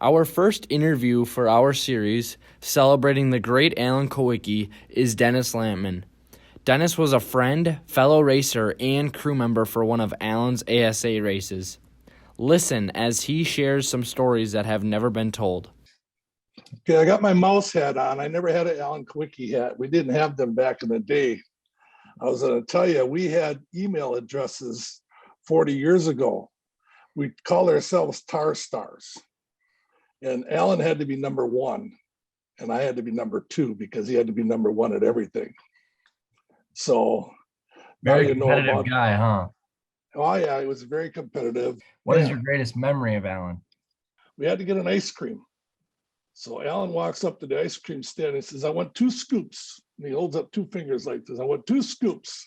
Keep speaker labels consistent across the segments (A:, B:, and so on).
A: Our first interview for our series, celebrating the Great Alan Kulwicki, is Dennis Lampman. Dennis was a friend, fellow racer, and crew member for one of Alan's ASA races. Listen as he shares some stories that have never been told.
B: Okay, I got my mouse hat on. I never had an Alan Kulwicki hat. We didn't have them back in the day. I was going to tell you, we had email addresses 40 years ago. We called ourselves Tar Stars. And Alan had to be number one, and I had to be number two because he had to be number one at everything. So
C: very
B: now you know
C: competitive
B: about
C: guy, huh?
B: Oh yeah, he was very competitive.
C: What is your greatest memory of Alan?
B: We had to get an ice cream. So Alan walks up to the ice cream stand and he says, I want 2 scoops. And he holds up 2 fingers like this. I want 2 scoops.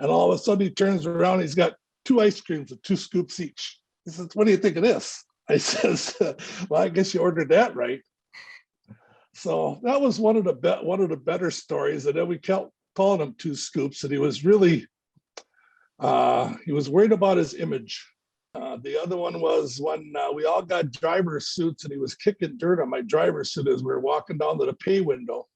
B: And all of a sudden he turns around, he's got 2 ice creams with 2 scoops each. He says, what do you think of this? I says, well, I guess you ordered that right. So that was one of the better stories. And then we kept calling him 2 scoops, and he was really he was worried about his image. The other one was when we all got driver suits, and he was kicking dirt on my driver suit as we were walking down to the pay window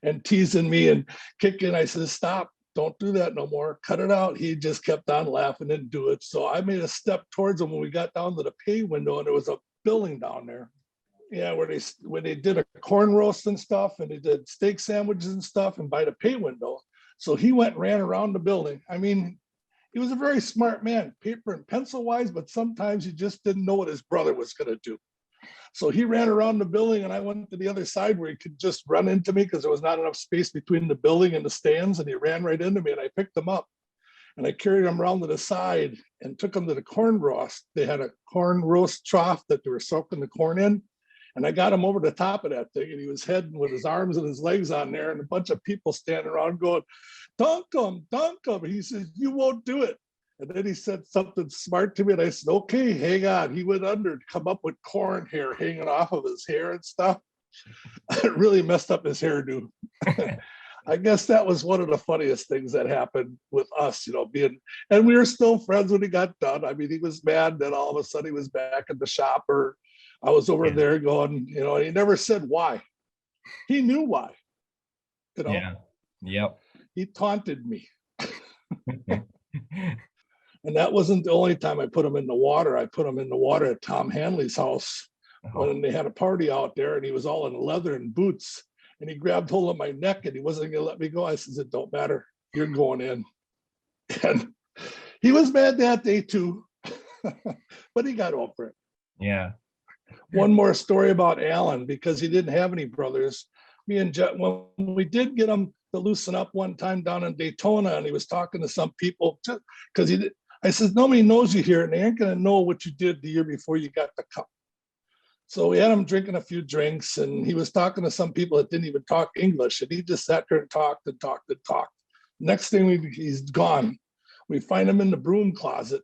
B: and teasing me and kicking. I said, stop, don't do that no more. Cut it out. He just kept on laughing and do it. So I made a step towards him when we got down to the pay window, and there was a building down there. Yeah, where they did a corn roast and stuff, and they did steak sandwiches and stuff, and by the pay window. So he went and ran around the building. I mean, he was a very smart man, paper and pencil wise, but sometimes he just didn't know what his brother was going to do. So he ran around the building, and I went to the other side where he could just run into me because there was not enough space between the building and the stands, and he ran right into me, and I picked him up. And I carried him around to the side and took him to the corn roast. They had a corn roast trough that they were soaking the corn in. And I got him over the top of that thing, and he was heading with his arms and his legs on there, and a bunch of people standing around going, dunk him, dunk him. He says, you won't do it. And then he said something smart to me, and I said, okay, hang on. He went under to come up with corn hair hanging off of his hair and stuff. It really messed up his hairdo. I guess that was one of the funniest things that happened with us, and we were still friends when he got done. I mean, he was mad, then all of a sudden he was back in the shop, or I was over there going, and he never said why. He knew why.
C: Yeah. Yep.
B: He taunted me. And that wasn't the only time I put him in the water. I put him in the water at Tom Hanley's house when they had a party out there, and he was all in leather and boots, and he grabbed hold of my neck, and he wasn't going to let me go. I said, it don't matter. You're going in. And he was mad that day too, but he got over it.
C: Yeah.
B: One more story about Alan, because he didn't have any brothers. Me and Jeff, when we did get him to loosen up one time down in Daytona, and he was talking to some people, because I said, nobody knows you here, and they ain't going to know what you did the year before you got the cup. So we had him drinking a few drinks, and he was talking to some people that didn't even talk English, and he just sat there and talked and talked and talked. Next thing, he's gone. We find him in the broom closet.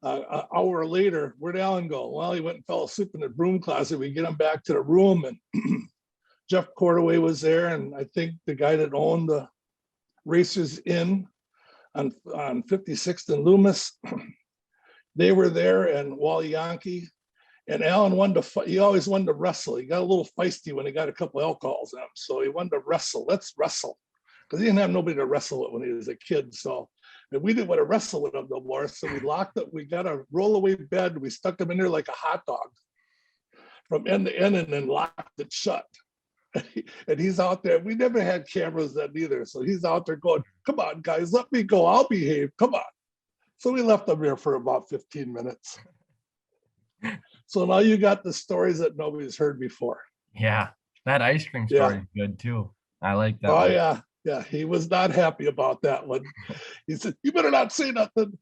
B: An hour later, where'd Alan go? Well, he went and fell asleep in the broom closet. We get him back to the room, and Jeff Cordaway was there, and I think the guy that owned the Racers Inn on 56th and Loomis, they were there, and Wally Yankee. And Alan wanted to fight. He always wanted to wrestle. He got a little feisty when he got a couple alcohols in him, so he wanted to wrestle. Let's wrestle, because he didn't have nobody to wrestle with when he was a kid. So. And we didn't want to wrestle with him no more. So we locked up, we got a rollaway bed. We stuck him in there like a hot dog from end to end, and then locked it shut. And he's out there. We never had cameras then either. So he's out there going, come on, guys, let me go. I'll behave. Come on. So we left him there for about 15 minutes. So now you got the stories that nobody's heard before.
C: Yeah. That ice cream story is good too. I like that.
B: Oh, one. Yeah. Yeah, he was not happy about that one. He said, you better not say nothing.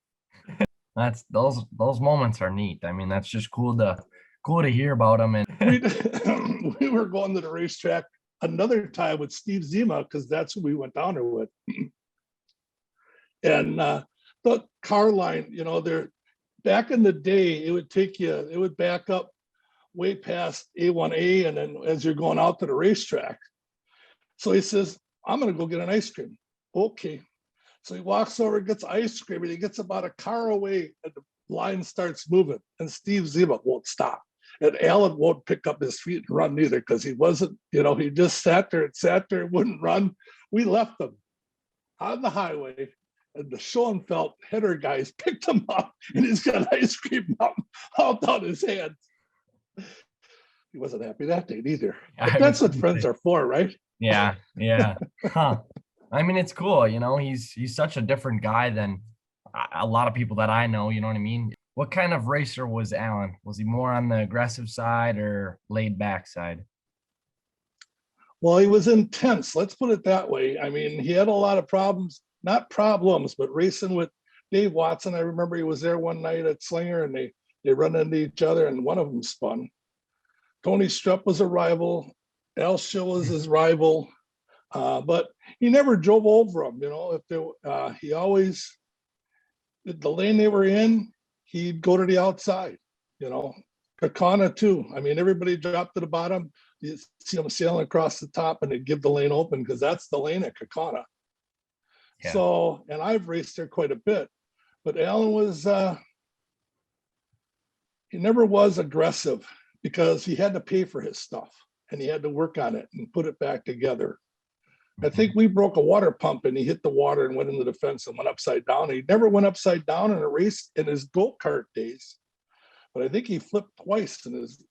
C: That's those moments are neat. I mean, that's just cool to hear about them.
B: And we were going to the racetrack another time with Steve Zima, because that's who we went down there with. And the car line, they're back in the day, it would back up way past A1A, and then as you're going out to the racetrack. So he says, I'm going to go get an ice cream. Okay. So he walks over, gets ice cream, and he gets about a car away, and the line starts moving. And Steve Zima won't stop. And Alan won't pick up his feet and run either because he wasn't, he just sat there and wouldn't run. We left him on the highway, and the Schoenfeld header guys picked him up, and he's got ice cream all down his hands. He wasn't happy that day either. But that's what friends are for, right?
C: Yeah. Huh. I mean, it's cool. He's such a different guy than a lot of people that I know. You know what I mean? What kind of racer was Alan? Was he more on the aggressive side or laid back side?
B: Well, he was intense. Let's put it that way. I mean, he had a lot of problems, not problems, but racing with Dave Watson. I remember he was there one night at Slinger, and they run into each other, and one of them spun. Tony Strupp was a rival. Al Schill was his rival, but he never drove over him. He always, the lane they were in, he'd go to the outside. Kakana too. I mean, everybody dropped to the bottom. You see him sailing across the top, and they'd give the lane open because that's the lane at Kakana. Yeah. So, and I've raced there quite a bit, but Alan was, he never was aggressive because he had to pay for his stuff and he had to work on it and put it back together. I think we broke a water pump and he hit the water and went into the fence and went upside down. He never went upside down in a race in his go-kart days, but I think he flipped twice in his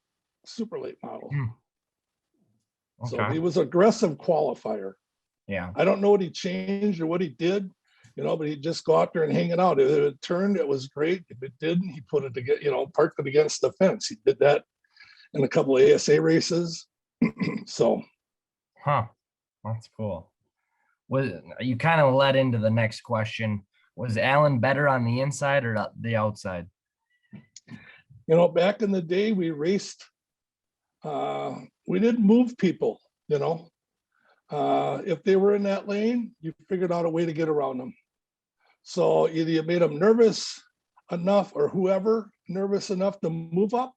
B: super late model. Okay. So he was aggressive qualifier.
C: Yeah.
B: I don't know what he changed or what he did, but he'd just go out there and hang it out. If it turned, it was great. If it didn't, he put it to parked it against the fence. He did that in a couple of ASA races. So.
C: Huh. That's cool. You kind of led into the next question. Was Alan better on the inside or the outside?
B: Back in the day, we raced. We didn't move people, if they were in that lane, you figured out a way to get around them. So either you made them nervous enough or whoever nervous enough to move up,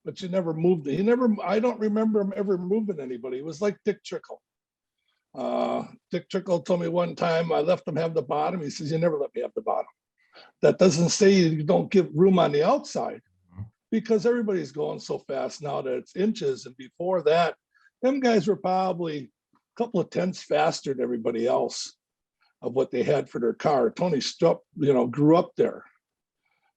B: but you never moved. I don't remember him ever moving anybody. It was like Dick Trickle. Dick Trickle told me one time I let him have the bottom. He says, "You never let me have the bottom." That doesn't say you don't give room on the outside because everybody's going so fast now that it's inches. And before that, them guys were probably a couple of tenths faster than everybody else of what they had for their car. Tony Strupp, grew up there.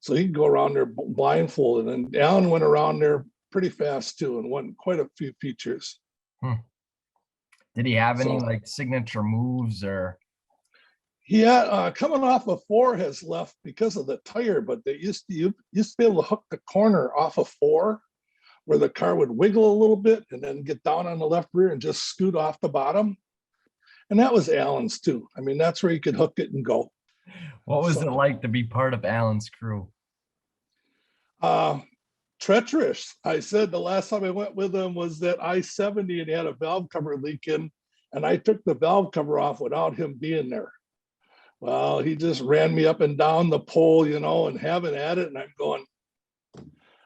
B: So he'd go around there blindfolded. And Alan went around there pretty fast too and won quite a few features.
C: Did he have any signature moves or?
B: He had coming off of 4 has left because of the tire, but they used to be able to hook the corner off of 4 where the car would wiggle a little bit and then get down on the left rear and just scoot off the bottom. And that was Alan's too. I mean, that's where you could hook it and go.
C: What was it like to be part of Alan's crew?
B: Treacherous. I said the last time I went with him was that I-70 and he had a valve cover leak in, and I took the valve cover off without him being there. Well, he just ran me up and down the pole, and having at it. And I'm going,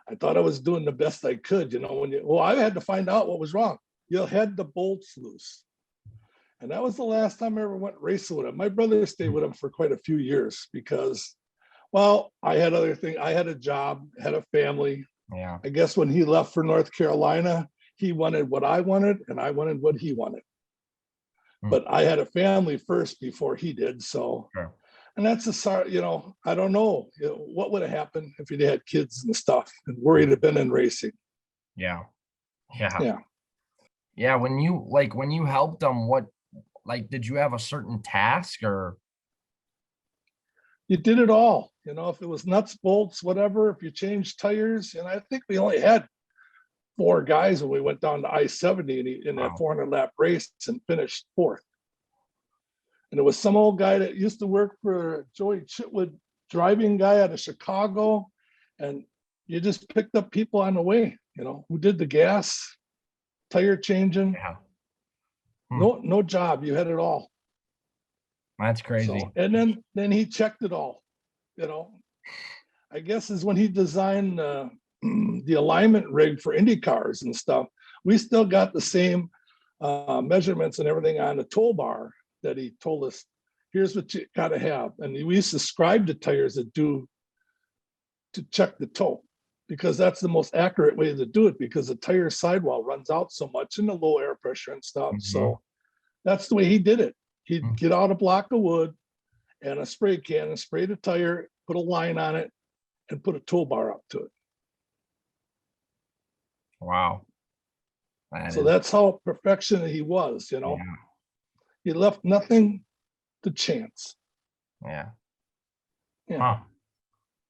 B: I thought I was doing the best I could, I had to find out what was wrong. You had the bolts loose. And that was the last time I ever went racing with him. My brother stayed with him for quite a few years because, I had other things. I had a job, had a family.
C: Yeah.
B: I guess when he left for North Carolina, he wanted what I wanted and I wanted what he wanted. But I had a family first before he did. So, sure. And that's I don't know what would have happened if he'd had kids and stuff and where he'd have been in racing.
C: Yeah. When you helped him, did you have a certain task or?
B: You did it all, if it was nuts, bolts, whatever, if you changed tires. And I think we only had 4 guys when we went down to I-70 in that 400 lap race and finished 4th. And it was some old guy that used to work for Joey Chitwood, driving guy out of Chicago. And you just picked up people on the way, who did the gas, tire changing.
C: Yeah.
B: No job. You had it all.
C: That's crazy.
B: So, and then he checked it all, I guess is when he designed the alignment rig for Indy cars and stuff. We still got the same measurements and everything on the tow bar that he told us, here's what you got to have. And we used to scribe the tires to check the toe, because that's the most accurate way to do it, because the tire sidewall runs out so much in the low air pressure and stuff. So that's the way he did it. He'd get out a block of wood and a spray can and spray the tire, put a line on it, and put a tow bar up to it.
C: Wow.
B: So that's how perfectionist he was, you know.
C: Yeah.
B: He left nothing to chance.
C: Yeah.
B: Yeah.
C: Huh.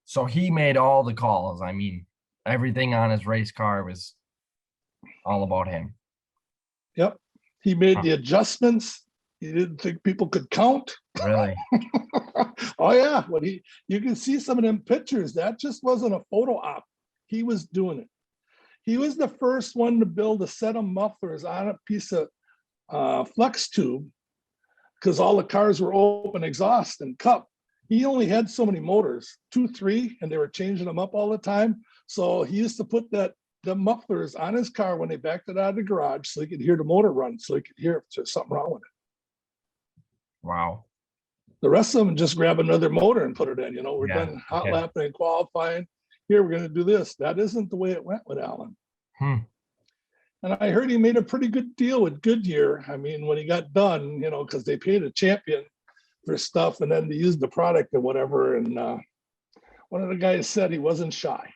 C: So he made all the calls. I mean, everything on his race car was all about him.
B: Yep. He made the adjustments. He didn't think people could count.
C: Really?
B: Oh yeah. You can see some of them pictures. That just wasn't a photo op. He was doing it. He was the first one to build a set of mufflers on a piece of flex tube, because all the cars were open exhaust and cup. He only had so many motors, 2, 3, and they were changing them up all the time. So he used to put the mufflers on his car when they backed it out of the garage, so he could hear the motor run, so he could hear if there's something wrong with it.
C: Wow.
B: The rest of them just grab another motor and put it in. You know, we're done hot lapping and qualifying. Here, we're going to do this. That isn't the way it went with Alan. And I heard he made a pretty good deal with Goodyear. I mean, when he got done, you know, because they paid a champion for stuff and then they used the product and whatever. And one of the guys said he wasn't shy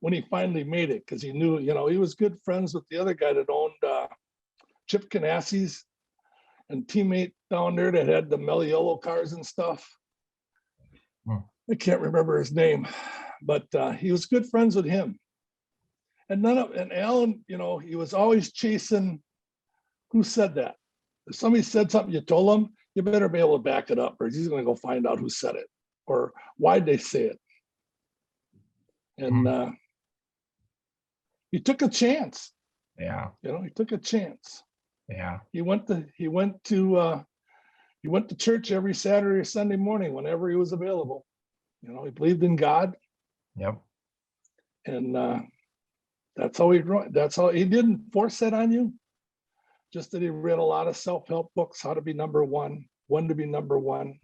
B: when he finally made it, because he knew, you know, he was good friends with the other guy that owned Chip Canassi's and teammate down there that had the Meliolo cars and stuff. I can't remember his name, but he was good friends with him. And Alan, you know, he was always chasing who said that. If somebody said something, you told him, you better be able to back it up, or he's going to go find out who said it or why'd they say it. And he took a chance.
C: Yeah.
B: You know, he took a chance.
C: Yeah.
B: He went to church every Saturday or Sunday morning whenever he was available. You know, he believed in God.
C: Yep.
B: And that's how he didn't force that on you. Just that he read a lot of self-help books, how to be number one, when to be number one,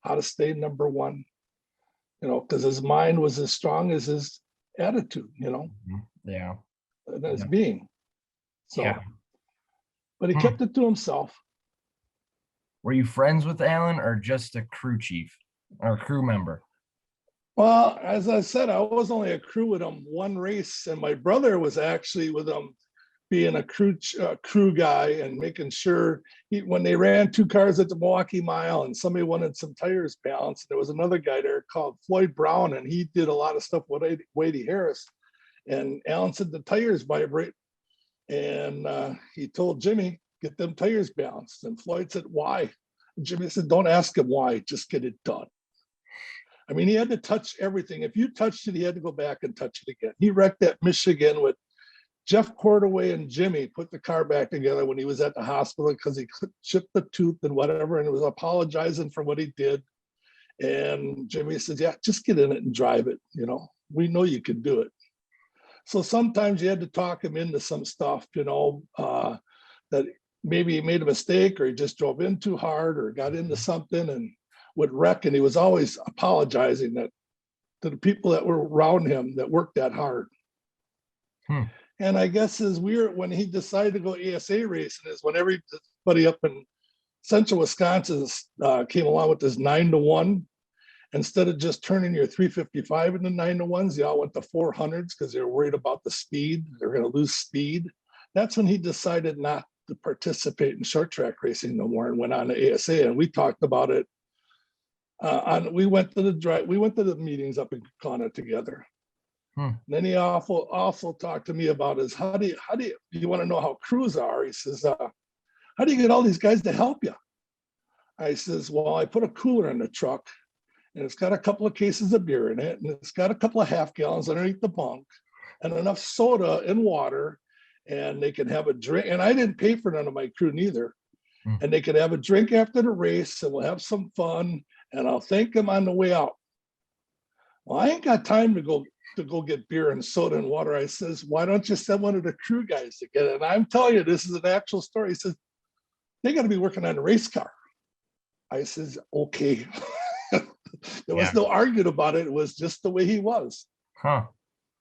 B: how to stay number one, you know, because his mind was as strong as his attitude, you know.
C: Yeah.
B: And his being. So,
C: yeah.
B: But he kept it to himself.
C: Were you friends with Alan or just a crew chief or a crew member?
B: Well, as I said, I was only a crew with him one race, and my brother was actually with him, being a crew guy and making sure when they ran 2 cars at the Milwaukee Mile and somebody wanted some tires balanced, there was another guy there called Floyd Brown, and he did a lot of stuff with Wadey Harris. And Alan said the tires vibrate, and he told Jimmy, get them tires balanced. And Floyd said, why? And Jimmy said, don't ask him why, just get it done. I mean, he had to touch everything. If you touched it, he had to go back and touch it again. He wrecked that Michigan with Jeff Cordaway and Jimmy, put the car back together when he was at the hospital because he chipped the tooth and whatever, and was apologizing for what he did. And Jimmy says, yeah, just get in it and drive it. You know, we know you can do it. So sometimes you had to talk him into some stuff, you know, that maybe he made a mistake or he just drove in too hard or got into something and would wreck. And he was always apologizing that to the people that were around him that worked that hard. And I guess when he decided to go ASA racing is when everybody up in central Wisconsin came along with this 9-to-1. Instead of just turning your 355 into 9-to-1s, they all went to 400s because they were worried about the speed. They were going to lose speed. That's when he decided not to participate in short track racing no more and went on to ASA. And we talked about it. We went to the meetings up in Kaukauna together. And then he also talked to me about how do you want to know how crews are? He says, how do you get all these guys to help you? I says, well, I put a cooler in the truck and it's got a couple of cases of beer in it and it's got a couple of half gallons underneath the bunk and enough soda and water, and they can have a drink. And I didn't pay for none of my crew neither. And they could have a drink after the race and we'll have some fun and I'll thank them on the way out. Well, I ain't got time to go get beer and soda and water. I says, why don't you send one of the crew guys to get it? And I'm telling you, this is an actual story. He says, they got to be working on a race car. I says, okay. There was no argument about it. It was just the way he was.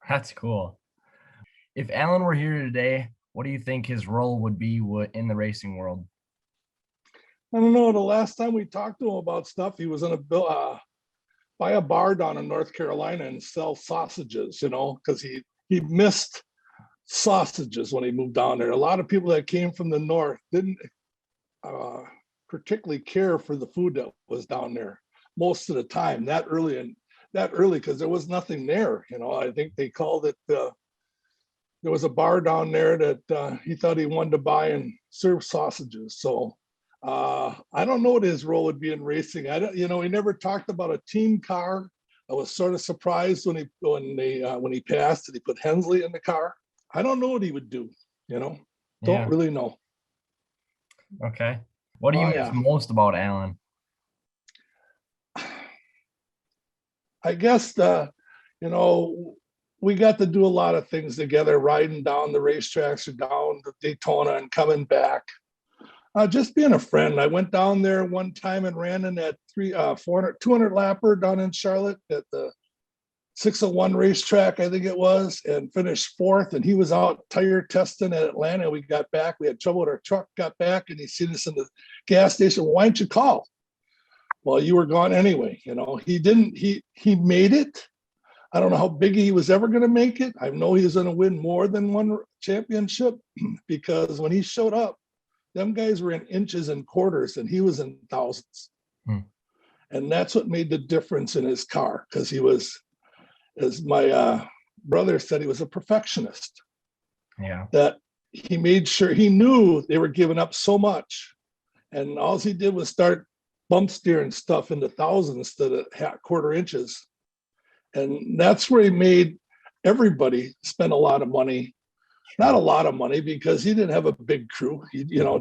C: That's cool. If Alan were here today, what do you think his role would be in the racing world?
B: I don't know. The last time we talked to him about stuff, he was in buy a bar down in North Carolina and sell sausages, because he missed sausages when he moved down there. A lot of people that came from the north didn't particularly care for the food that was down there most of the time, that early, because there was nothing there. I think they called it, there was a bar down there that he thought he wanted to buy and serve sausages. So I don't know what his role would be in racing. He never talked about a team car. I was sort of surprised when he passed and he put Hensley in the car. I don't know what he would do. Don't
C: Yeah.
B: really know.
C: Okay. What do you miss most about Alan?
B: I guess we got to do a lot of things together, riding down the racetracks or down to Daytona and coming back. Just being a friend. I went down there one time and ran in that 200 lapper down in Charlotte at the 601 racetrack, I think it was, and finished fourth. And he was out tire testing at Atlanta. We got back. We had trouble with our truck, got back, and he seen us in the gas station. Why didn't you call? Well, you were gone anyway. He didn't, he made it. I don't know how big he was ever going to make it. I know he was going to win more than one championship because when he showed up, them guys were in inches and quarters and he was in thousands. And that's what made the difference in his car, because he was, as my brother said, he was a perfectionist.
C: Yeah.
B: That he made sure he knew they were giving up so much. And all he did was start bump steering stuff into thousands instead of quarter inches. And that's where he made everybody spend a lot of money. Not a lot of money because he didn't have a big crew.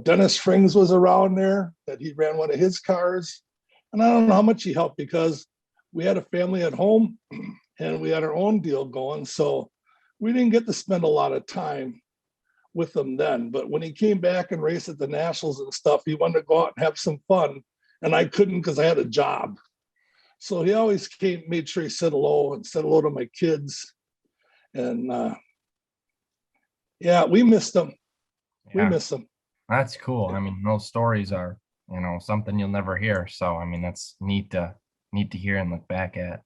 B: Dennis Frings was around there, that he ran one of his cars. And I don't know how much he helped because we had a family at home and we had our own deal going. So we didn't get to spend a lot of time with him then. But when he came back and raced at the Nationals and stuff, he wanted to go out and have some fun. And I couldn't because I had a job. So he always made sure he said hello to my kids. And we missed him.
C: Yeah.
B: We miss him.
C: That's cool. I mean, those stories are, something you'll never hear. So, I mean, that's neat to hear and look back at.